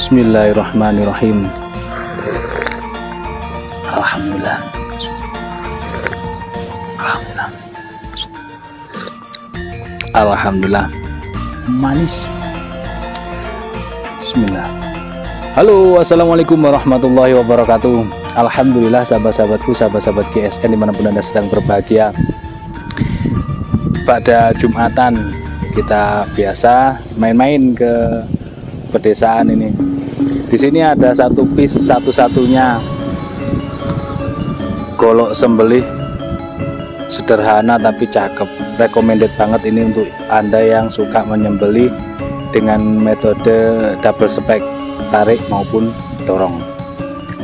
Bismillahirrahmanirrahim. Alhamdulillah. Alhamdulillah. Alhamdulillah. Manis. Bismillah. Halo, assalamualaikum warahmatullahi wabarakatuh. Alhamdulillah sahabat-sahabatku, sahabat-sahabat GSN dimanapun Anda sedang berbahagia. Pada Jumatan kita biasa main-main ke pedesaan ini. Di sini ada satu piece satu-satunya golok sembelih sederhana tapi cakep. Recommended banget ini untuk Anda yang suka menyembelih dengan metode double spek, tarik maupun dorong.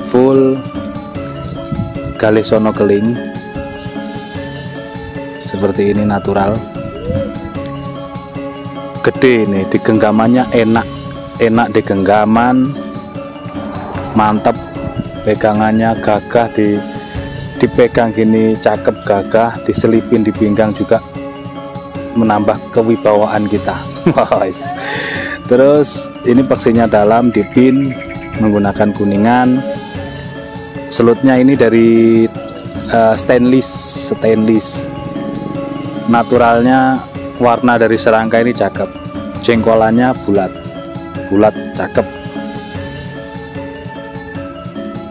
Full galih sono keling seperti ini, natural. Gede nih, di genggamannya enak di genggaman, mantap. Pegangannya gagah, dipegang gini cakep, gagah, diselipin di pinggang juga menambah kewibawaan kita. Terus ini paksinya dalam, dipin menggunakan kuningan. Selutnya ini dari stainless. Naturalnya warna dari serangka ini cakep. Jengkolannya bulat cakep.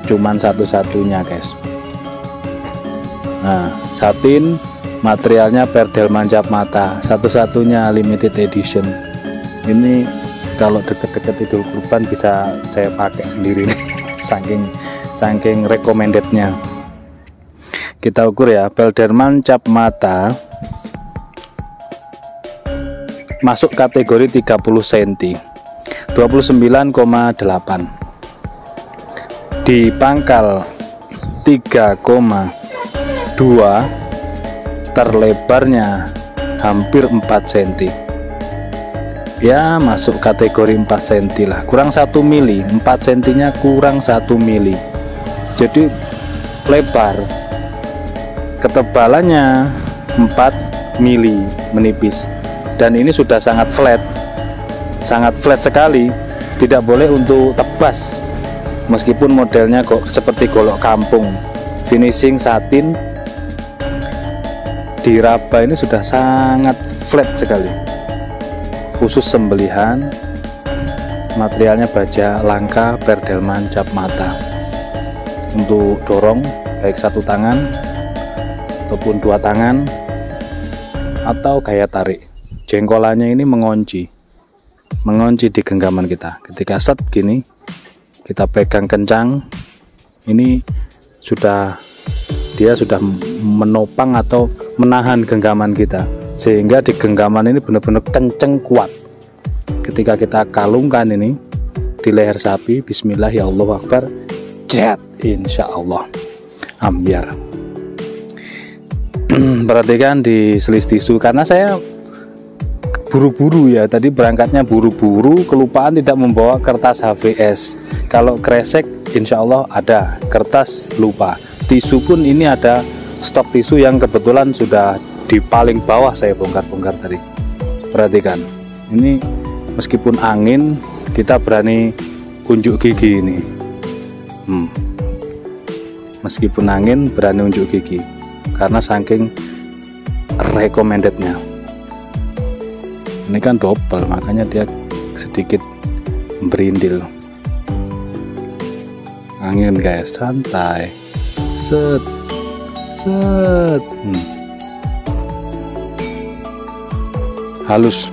Cuman satu-satunya guys. Nah, satin, materialnya Perdelman cap mata, satu-satunya limited edition. Ini kalau deket-deket Idul Kurban bisa saya pakai sendiri nih. saking recommendednya. Kita ukur ya, Perdelman cap mata masuk kategori 30 cm, 29,8, di pangkal 3,2, terlebarnya hampir 4 cm. Ya masuk kategori 4 cm lah, kurang 1 mili, 4 cm nya kurang 1 mili. Jadi lebar, ketebalannya 4 mili, menipis. Dan ini sudah sangat flat sekali, tidak boleh untuk tebas. Meskipun modelnya kok seperti golok kampung, finishing satin, diraba ini sudah sangat flat sekali. Khusus sembelihan, materialnya baja langka Perdelman cap mata. Untuk dorong baik satu tangan ataupun dua tangan atau gaya tarik. Jengkolannya ini mengunci di genggaman kita. Ketika set gini, kita pegang kencang, ini dia sudah menopang atau menahan genggaman kita, sehingga di genggaman ini benar-benar kenceng, kuat. Ketika kita kalungkan ini di leher sapi, bismillah, ya Allah Akbar, jet, insya Allah ambiar. Perhatikan di selis tisu, karena saya buru-buru ya, tadi berangkatnya buru-buru, kelupaan tidak membawa kertas HVS. Kalau kresek insya Allah ada, kertas lupa. Tisu pun ini ada stok tisu yang kebetulan sudah di paling bawah saya bongkar-bongkar tadi. Perhatikan, ini meskipun angin kita berani unjuk gigi ini. Meskipun angin berani unjuk gigi, karena saking recommendednya. Ini kan double, makanya dia sedikit berindil. Angin guys, santai, set. Halus.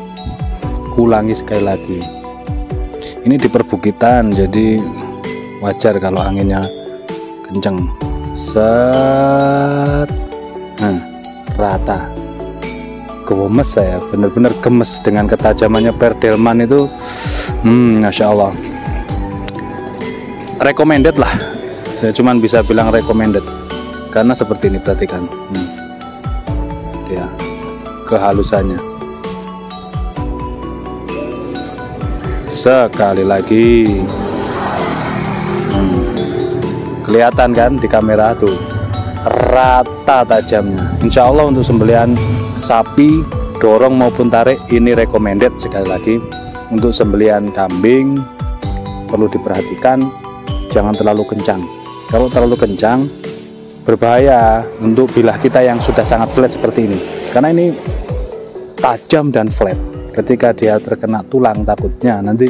Ulangi sekali lagi. Ini di perbukitan, jadi wajar kalau anginnya kenceng. Set. Rata. Gemes saya, bener-bener gemes dengan ketajamannya Perdelman itu. Masya Allah, recommended lah. Saya cuman bisa bilang recommended karena seperti ini, perhatikan ya kehalusannya. Sekali lagi, kelihatan kan di kamera tuh, rata tajamnya. Insya Allah untuk sembelihan sapi, dorong maupun tarik ini recommended. Sekali lagi, untuk sembelihan kambing perlu diperhatikan, jangan terlalu kencang. Kalau terlalu kencang berbahaya untuk bilah kita yang sudah sangat flat seperti ini, karena ini tajam dan flat. Ketika dia terkena tulang, takutnya nanti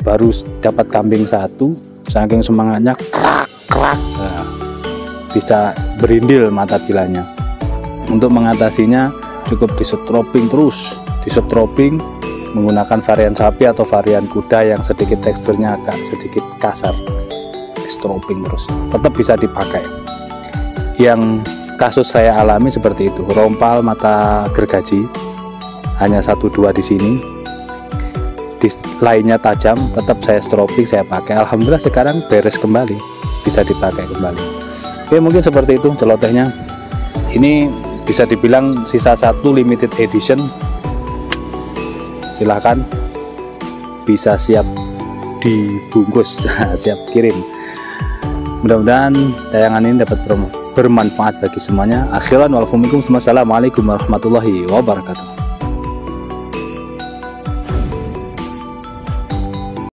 baru dapat kambing satu, saking semangatnya krak, nah, bisa berindil mata bilahnya. Untuk mengatasinya cukup disetroping terus, disetroping menggunakan varian sapi atau varian kuda yang sedikit teksturnya agak sedikit kasar. Disetroping terus, tetap bisa dipakai. Yang kasus saya alami seperti itu, rompal mata gergaji hanya 1-2 di sini, di lainnya tajam, tetap saya stroping, saya pakai. Alhamdulillah sekarang beres kembali, bisa dipakai kembali. Oke, mungkin seperti itu celotehnya. Ini bisa dibilang sisa satu limited edition. Silahkan, bisa siap dibungkus, siap kirim. Mudah-mudahan tayangan ini dapat bermanfaat bagi semuanya. Akhiran walaupun assalamualaikum warahmatullahi wabarakatuh.